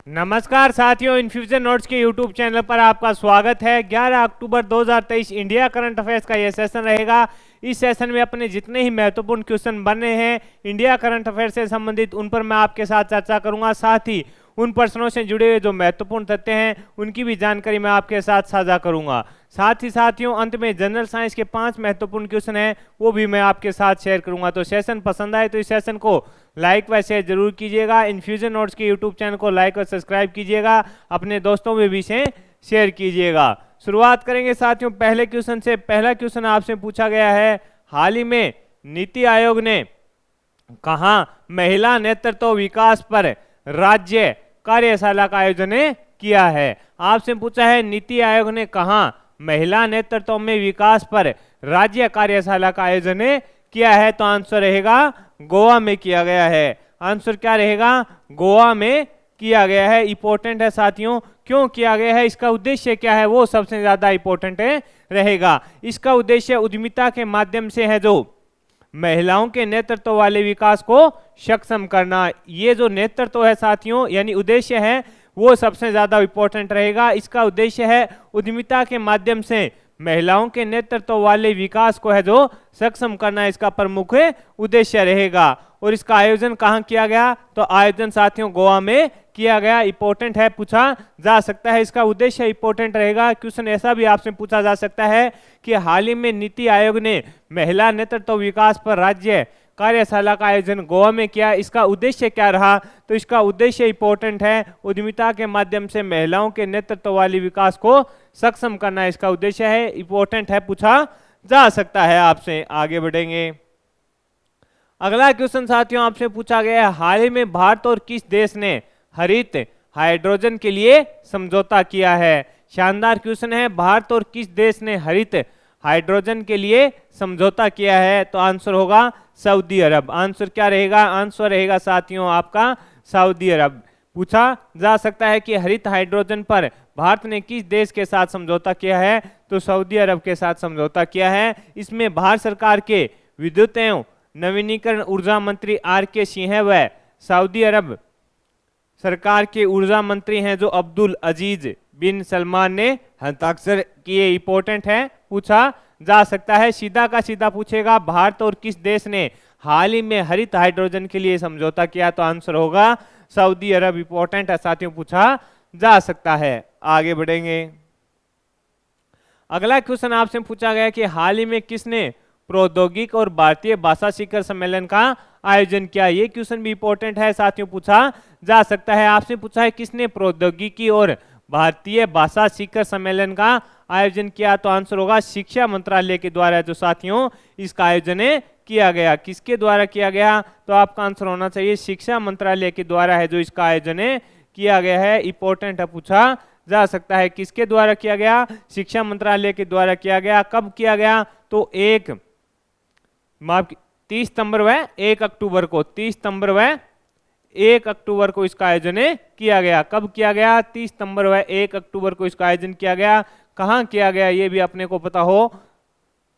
नमस्कार साथियों, infusion notes के यूट्यूब चैनल पर आपका स्वागत है। 11 अक्टूबर 2023 इंडिया करंट अफेयर्स का यह सेशन रहेगा। इस सेशन में अपने जितने ही महत्वपूर्ण क्वेश्चन बने हैं इंडिया करंट अफेयर से संबंधित, उन पर मैं आपके साथ चर्चा करूंगा। साथ ही उन प्रश्नों से जुड़े हुए जो महत्वपूर्ण तथ्य हैं उनकी भी जानकारी मैं आपके साथ साझा करूंगा। साथ ही साथियों, अंत में जनरल साइंस के 5 महत्वपूर्ण क्वेश्चन हैं वो भी मैं आपके साथ शेयर करूंगा। तो सेशन पसंद आए तो इस सेशन को लाइक व शेयर जरूर कीजिएगा। इन्फ्यूजन नोट्स के यूट्यूब चैनल को लाइक और सब्सक्राइब कीजिएगा, अपने दोस्तों में भी इसे शेयर कीजिएगा। शुरुआत करेंगे साथियों पहले क्वेश्चन से। पहला क्वेश्चन आपसे पूछा गया है, हाल ही में नीति आयोग ने कहां महिला नेतृत्व विकास पर राज्य कार्यशाला का आयोजन किया है? आपसे पूछा है नीति आयोग ने कहां महिला नेतृत्व में विकास पर राज्य कार्यशाला का आयोजन किया है? तो आंसर रहेगा गोवा में किया गया है। आंसर क्या रहेगा? गोवा में किया गया है। इंपॉर्टेंट है साथियों, क्यों किया गया है, इसका उद्देश्य क्या है, वो सबसे ज्यादा इंपॉर्टेंट रहेगा। इसका उद्देश्य उद्यमिता के माध्यम से है जो महिलाओं के नेतृत्व वाले विकास को सक्षम करना। ये जो नेतृत्व है साथियों, यानी उद्देश्य है, वो सबसे ज्यादा इंपॉर्टेंट रहेगा। इसका उद्देश्य है उद्यमिता के माध्यम से महिलाओं के नेतृत्व वाले विकास को है जो सक्षम करना, इसका प्रमुख उद्देश्य रहेगा। और इसका आयोजन कहाँ किया गया? तो आयोजन साथियों गोवा में किया गया। इंपॉर्टेंट है, पूछा जा सकता है। इसका उद्देश्य इंपॉर्टेंट रहेगा। क्वेश्चन ऐसा भी आपसे पूछा जा सकता है कि हाल ही में नीति आयोग ने महिला नेतृत्व विकास पर राज्य कार्यशाला का आयोजन गोवा में किया, इसका उद्देश्य क्या रहा? तो इसका उद्देश्य इंपॉर्टेंट है, उद्यमिता के माध्यम से महिलाओं के नेतृत्व वाले विकास को सक्षम करना, इसका उद्देश्य है। इंपॉर्टेंट है, पूछा जा सकता है आपसे। आगे बढ़ेंगे। अगला क्वेश्चन साथियों आपसे पूछा गया है, हाल ही में भारत और किस देश ने हरित हाइड्रोजन के लिए समझौता किया है? शानदार क्वेश्चन है। भारत और किस देश ने हरित हाइड्रोजन के लिए समझौता किया है? तो आंसर होगा सऊदी अरब। आंसर क्या रहेगा? आंसर रहेगा साथियों आपका सऊदी अरब। पूछा जा सकता है कि हरित हाइड्रोजन पर भारत ने किस देश के साथ समझौता किया है? तो सऊदी अरब के साथ समझौता किया है। इसमें भारत सरकार के विद्युत एवं नवीनीकरण ऊर्जा मंत्री R.K. सिंह व सऊदी अरब सरकार के ऊर्जा मंत्री हैं जो अब्दुल अजीज बिन सलमान ने हस्ताक्षर किए। इंपॉर्टेंट है, पूछा जा सकता है। सीधा का सीधा पूछेगा, भारत और किस देश ने हाल ही में हरित हाइड्रोजन के लिए समझौता किया? तो आंसर होगा सऊदी अरब। इंपॉर्टेंट है साथियों, पूछा जा सकता है। आगे बढ़ेंगे। अगला क्वेश्चन आपसे पूछा गया कि हाल ही में किसने प्रौद्योगिक और भारतीय भाषा शिखर सम्मेलन का आयोजन किया? ये क्वेश्चन भी इंपॉर्टेंट है साथियों, पूछा जा सकता है। आपसे पूछा है किसने प्रौद्योगिकी और भारतीय भाषा शिखर सम्मेलन का आयोजन किया? तो आंसर होगा शिक्षा मंत्रालय के द्वारा जो साथियों इसका आयोजन किया गया। किसके द्वारा किया गया? तो आपका आंसर होना चाहिए शिक्षा मंत्रालय के द्वारा है जो इसका आयोजन किया गया है। इंपॉर्टेंट है, पूछा जा सकता है। किसके द्वारा किया गया? शिक्षा मंत्रालय के द्वारा किया गया। कब किया गया? तो 30 सितंबर व 1 अक्टूबर को, 30 सितंबर व 1 अक्टूबर को इसका आयोजन किया गया। कब किया गया? 30 सितंबर व 1 अक्टूबर को इसका आयोजन किया गया। कहाँ किया गया ये भी अपने को पता हो,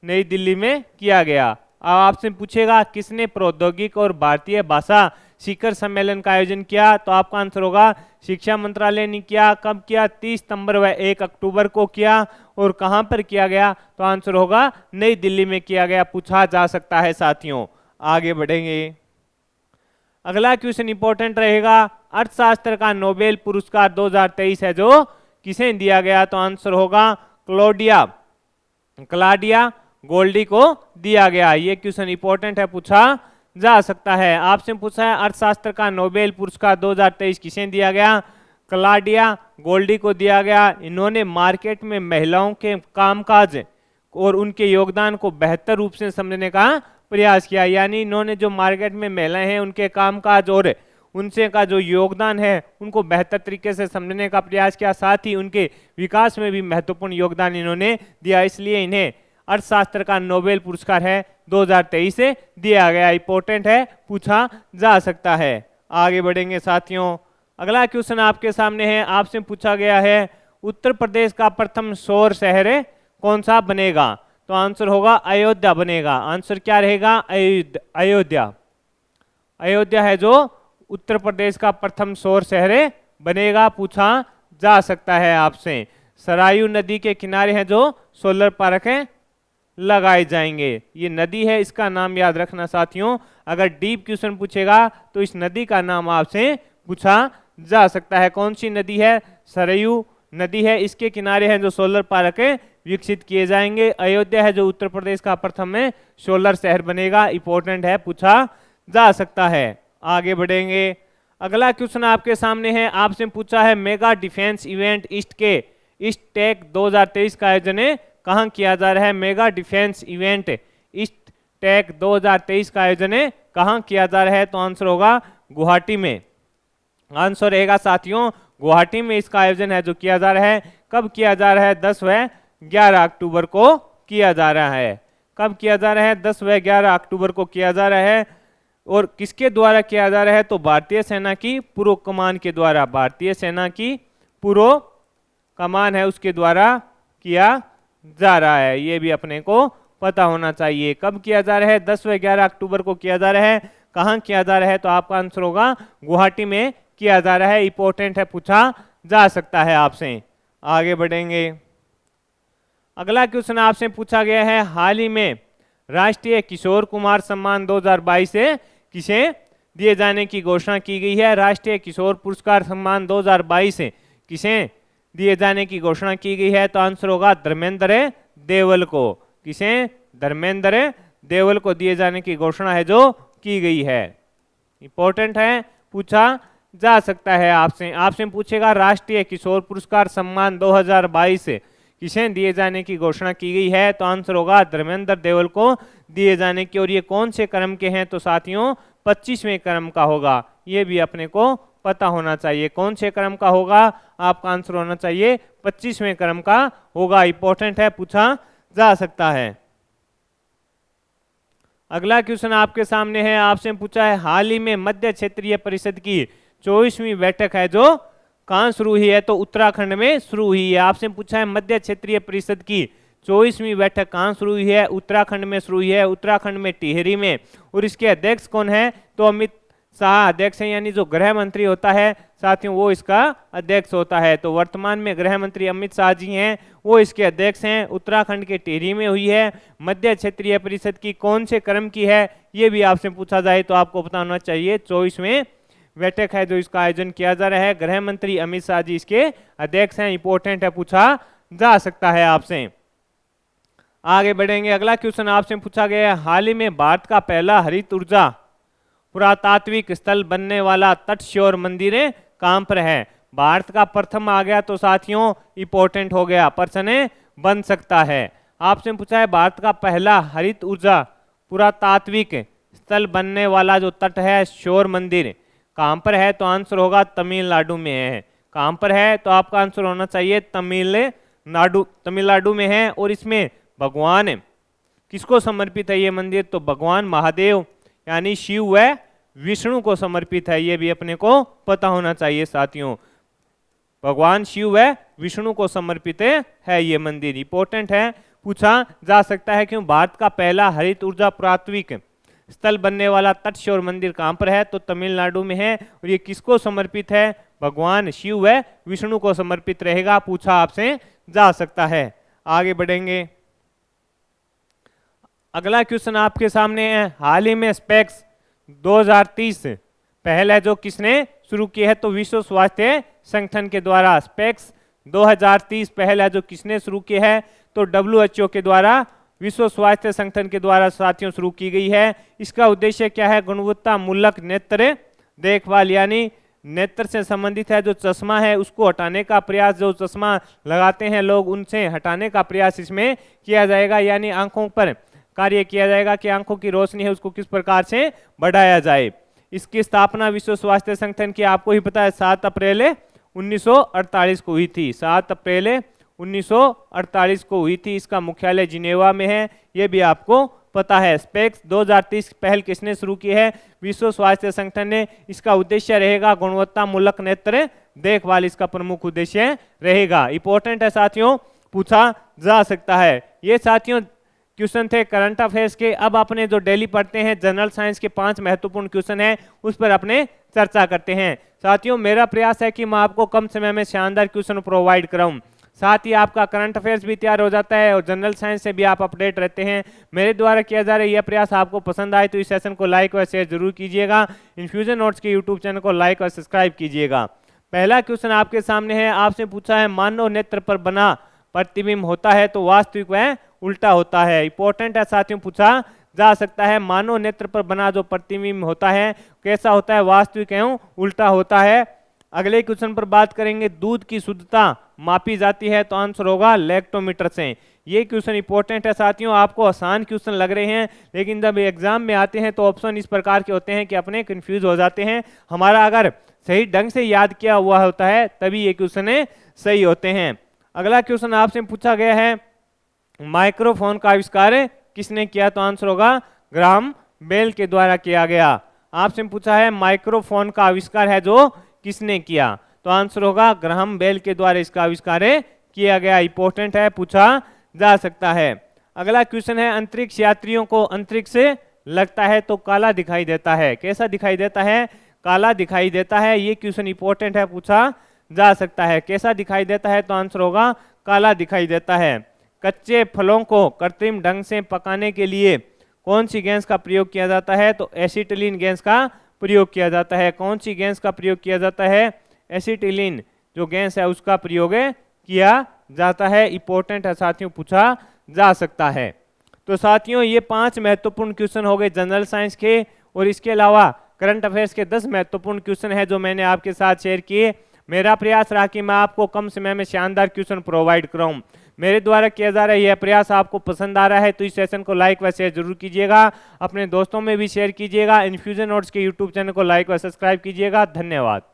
नई दिल्ली में किया गया। अब आपसे पूछेगा किसने प्रौद्योगिक और भारतीय भाषा शिखर सम्मेलन का आयोजन किया? तो आपका आंसर होगा शिक्षा मंत्रालय ने किया। कब किया? 30 सितंबर व 1 अक्टूबर को किया। और कहां पर किया गया? तो आंसर होगा नई दिल्ली में किया गया। पूछा जा सकता है साथियों। आगे बढ़ेंगे। अगला क्वेश्चन इंपॉर्टेंट रहेगा, अर्थशास्त्र का नोबेल पुरस्कार 2023 है जो किसे दिया गया? तो आंसर होगा क्लॉडिया गोल्डी को दिया गया। ये क्वेश्चन इंपॉर्टेंट है, पूछा जा सकता है। आपसे पूछा है अर्थशास्त्र का नोबेल पुरस्कार 2023 किसे दिया गया? क्लॉडिया गोल्डी को दिया गया। इन्होंने मार्केट में महिलाओं के कामकाज और उनके योगदान को बेहतर रूप से समझने का प्रयास किया। यानी इन्होंने जो मार्केट में महिलाएं हैं उनके कामकाज और उनसे का जो योगदान है उनको बेहतर तरीके से समझने का प्रयास किया। साथ ही उनके विकास में भी महत्वपूर्ण योगदान इन्होंने दिया, इसलिए इन्हें अर्थशास्त्र का नोबेल पुरस्कार है 2023 से दिया गया। इंपॉर्टेंट है, पूछा जा सकता है। आगे बढ़ेंगे साथियों। अगला क्वेश्चन आपके सामने है। आपसे पूछा गया है उत्तर प्रदेश का प्रथम सौर शहर कौन सा बनेगा? तो आंसर होगा अयोध्या बनेगा। आंसर क्या रहेगा? अयोध्या। अयोध्या है जो उत्तर प्रदेश का प्रथम सौर शहर बनेगा, पूछा जा सकता है आपसे। सरायू नदी के किनारे हैं जो सोलर पार्क हैं लगाए जाएंगे। ये नदी है, इसका नाम याद रखना साथियों। अगर डीप क्वेश्चन पूछेगा तो इस नदी का नाम आपसे पूछा जा सकता है। कौन सी नदी है? सरयू नदी है, इसके किनारे हैं जो सोलर पार्क विकसित किए जाएंगे। अयोध्या है जो उत्तर प्रदेश का प्रथम में सोलर शहर बनेगा, इंपॉर्टेंट है, पूछा जा सकता है। आगे बढ़ेंगे। अगला क्वेश्चन आपके सामने है, आपसे पूछा है mega defence event East Tech 2023 का आयोजन कहाँ किया जा रहा है? Mega defence event East Tech 2023 का आयोजन कहाँ किया जा रहा है? तो आंसर होगा गुवाहाटी में। आंसर रहेगा साथियों गुवाहाटी में इसका आयोजन है जो किया जा रहा है। कब किया जा रहा है? 10 व 11 अक्टूबर को किया जा रहा है। कब किया जा रहा है? 10 व 11 अक्टूबर को किया जा रहा है। और किसके द्वारा किया जा रहा है? तो भारतीय सेना की पूर्व कमान के द्वारा, भारतीय सेना की पूर्व कमान है उसके द्वारा किया जा रहा है। ये भी अपने को पता होना चाहिए। कब किया जा रहा है? 10 व 11 अक्टूबर को किया जा रहा है। कहाँ किया जा रहा है? तो आपका आंसर होगा गुवाहाटी में किया जा रहा है, इंपॉर्टेंट है, पूछा जा सकता है आपसे। आगे बढ़ेंगे। अगला क्वेश्चन आपसे पूछा गया है, हाल ही में राष्ट्रीय किशोर कुमार सम्मान 2022 से किसे दिए जाने की घोषणा की गई है? राष्ट्रीय किशोर पुरस्कार सम्मान 2022 से किसे दिए जाने की घोषणा की गई है? तो आंसर होगा धर्मेंद्र देवल को। किसे? धर्मेंद्र देवल को दिए जाने की घोषणा है जो की गई है, इंपॉर्टेंट है, पूछा जा सकता है आपसे। आपसे पूछेगा राष्ट्रीय किशोर पुरस्कार सम्मान 2022 से किसे दिए जाने की घोषणा की गई है? तो आंसर होगा धर्मेंद्र देवल को दिए जाने की। और ये कौन से क्रम के हैं? तो साथियों 25वें क्रम का होगा। ये भी अपने को पता होना चाहिए कौन से क्रम का होगा। आपका आंसर होना चाहिए 25वें क्रम का होगा, इंपॉर्टेंट है, पूछा जा सकता है। अगला क्वेश्चन आपके सामने है, आपसे पूछा है हाल ही में मध्य क्षेत्रीय परिषद की 24वीं बैठक है जो कहाँ शुरू हुई है? तो उत्तराखंड में शुरू हुई है। आपसे पूछा है मध्य क्षेत्रीय परिषद की 24वीं बैठक कहाँ शुरू हुई है? उत्तराखंड में शुरू हुई है, उत्तराखंड में टिहरी में। और इसके अध्यक्ष कौन है? तो अमित शाह अध्यक्ष है, यानी जो गृह मंत्री होता है साथियों वो इसका अध्यक्ष होता है। तो वर्तमान में गृह मंत्री अमित शाह जी हैं, वो इसके अध्यक्ष हैं। उत्तराखंड के टिहरी में हुई है। मध्य क्षेत्रीय परिषद की कौन से क्रम की है? ये भी आपसे पूछा जाए तो आपको पता होना चाहिए 24वें बैठक है जो इसका आयोजन किया जा रहा है। गृह मंत्री अमित शाह जी इसके अध्यक्ष हैं, इंपॉर्टेंट है, पूछा जा सकता है आपसे। आगे बढ़ेंगे। अगला क्वेश्चन आपसे पूछा गया है, हाल ही में भारत का पहला हरित ऊर्जा पुरातात्विक स्थल बनने वाला तटशोर मंदिर कहाँ पर है? भारत का प्रथम आ गया तो साथियों इंपॉर्टेंट हो गया, प्रश्न बन सकता है। आपसे पूछा है भारत का पहला हरित ऊर्जा पुरातात्विक स्थल बनने वाला जो तट है शोर मंदिर कहाँ पर है? तो आंसर होगा तमिलनाडु में है। कहाँ पर है? तो आपका आंसर होना चाहिए तमिलनाडु में है। और इसमें भगवान किसको समर्पित है ये मंदिर? तो भगवान महादेव यानी शिव व विष्णु को समर्पित है। ये भी अपने को पता होना चाहिए साथियों, भगवान शिव व विष्णु को समर्पित है ये मंदिर, इंपॉर्टेंट है, पूछा जा सकता है। क्यों? भारत का पहला हरित ऊर्जा पुरातात्विक स्थल बनने वाला तटशोर मंदिर कहाँ पर है? तो तमिलनाडु में है। और ये किसको समर्पित है? भगवान शिव व विष्णु को समर्पित रहेगा, पूछा आपसे जा सकता है। आगे बढ़ेंगे। अगला क्वेश्चन आपके सामने है, हाल ही में स्पेक्स 2030 पहल है जो किसने शुरू की है? तो विश्व स्वास्थ्य संगठन के द्वारा। स्पेक्स 2030 पहल है जो किसने शुरू की है? तो WHO के द्वारा, विश्व स्वास्थ्य संगठन के द्वारा साथियों शुरू की गई है। इसका उद्देश्य क्या है? गुणवत्ता मूलक नेत्र देखभाल, यानी नेत्र से संबंधित है जो चश्मा है उसको हटाने का प्रयास, जो चश्मा लगाते हैं लोग उनसे हटाने का प्रयास इसमें किया जाएगा। यानी आंखों पर कार्य किया जाएगा कि आंखों की रोशनी है उसको किस प्रकार से बढ़ाया जाए। इसकी स्थापना विश्व स्वास्थ्य संगठन की आपको ही पता है 7 अप्रैल 1948 को हुई थी। 7 अप्रैल 1948 को हुई थी। इसका मुख्यालय जिनेवा में है, ये भी आपको पता है। स्पेक्स 2030 पहल किसने शुरू की है? विश्व स्वास्थ्य संगठन ने। इसका उद्देश्य रहेगा गुणवत्ता मूलक नेत्र देखभाल, इसका प्रमुख उद्देश्य रहेगा, इंपॉर्टेंट है साथियों, पूछा जा सकता है। ये साथियों क्वेश्चन थे करंट अफेयर्स के। अब अपने जो डेली पढ़ते हैं जनरल साइंस के 5 महत्वपूर्ण क्वेश्चन हैं, उस पर अपने चर्चा करते हैं। साथियों, मेरा प्रयास है कि मैं आपको कम समय में शानदार क्वेश्चन प्रोवाइड कराऊं, साथ ही आपका करंट अफेयर्स भी तैयार हो जाता है और जनरल साइंस से भी आप अपडेट रहते हैं। मेरे द्वारा किया जा रहा यह प्रयास आपको पसंद आए तो इस सेशन को लाइक और शेयर जरूर कीजिएगा। इन्फ्यूजन नोट्स के यूट्यूब चैनल को लाइक और सब्सक्राइब कीजिएगा। पहला क्वेश्चन आपके सामने है, आपसे पूछा है मानव नेत्र पर बना प्रतिबिंब होता है तो वास्तविक वह उल्टा होता है। इंपॉर्टेंट है साथियों, पूछा जा सकता है मानव नेत्र पर बना जो प्रतिबिंब होता है कैसा होता है, वास्तविक एवं उल्टा होता है। अगले क्वेश्चन पर बात करेंगे, दूध की शुद्धता मापी जाती है तो आंसर होगा लैक्टोमीटर से। ये क्वेश्चन इंपॉर्टेंट है साथियों, आपको आसान क्वेश्चन लग रहे हैं लेकिन जब एग्जाम में आते हैं तो ऑप्शन इस प्रकार के होते हैं कि अपने कंफ्यूज हो जाते हैं। हमारा अगर सही ढंग से याद किया हुआ होता है तभी ये क्वेश्चन सही होते हैं। अगला क्वेश्चन आपसे पूछा गया है, माइक्रोफोन का आविष्कार किसने किया तो आंसर होगा ग्राहम बेल के द्वारा किया गया। आपसे पूछा है माइक्रोफोन का आविष्कार है जो किसने किया तो आंसर होगा ग्राहम बेल के द्वारा इसका आविष्कार किया गया। इंपॉर्टेंट है, पूछा जा सकता है। अगला क्वेश्चन है, अंतरिक्ष यात्रियों को अंतरिक्ष से लगता है तो काला दिखाई देता है, कैसा दिखाई देता है, काला दिखाई देता है। ये क्वेश्चन इंपॉर्टेंट है, पूछा जा सकता है। कैसा दिखाई देता है तो आंसर होगा काला दिखाई देता है। कच्चे फलों को कृत्रिम ढंग से पकाने के लिए कौन सी गैस का प्रयोग किया जाता है तो एसिटिलीन गैस का प्रयोग किया जाता है। कौन सी गैस का प्रयोग किया जाता है, एसिटिलीन जो गैस है उसका प्रयोग किया जाता है। इंपॉर्टेंट है साथियों, पूछा जा सकता है। तो साथियों, ये 5 महत्वपूर्ण क्वेश्चन हो गए जनरल साइंस के और इसके अलावा करंट अफेयर्स के 10 महत्वपूर्ण क्वेश्चन है जो मैंने आपके साथ शेयर किए। मेरा प्रयास रहा कि मैं आपको कम समय में शानदार क्वेश्चन प्रोवाइड कराऊं। मेरे द्वारा किया जा रहा है यह प्रयास आपको पसंद आ रहा है तो इस सेशन को लाइक व शेयर जरूर कीजिएगा, अपने दोस्तों में भी शेयर कीजिएगा। इन्फ्यूजन नोट्स के यूट्यूब चैनल को लाइक व सब्सक्राइब कीजिएगा। धन्यवाद।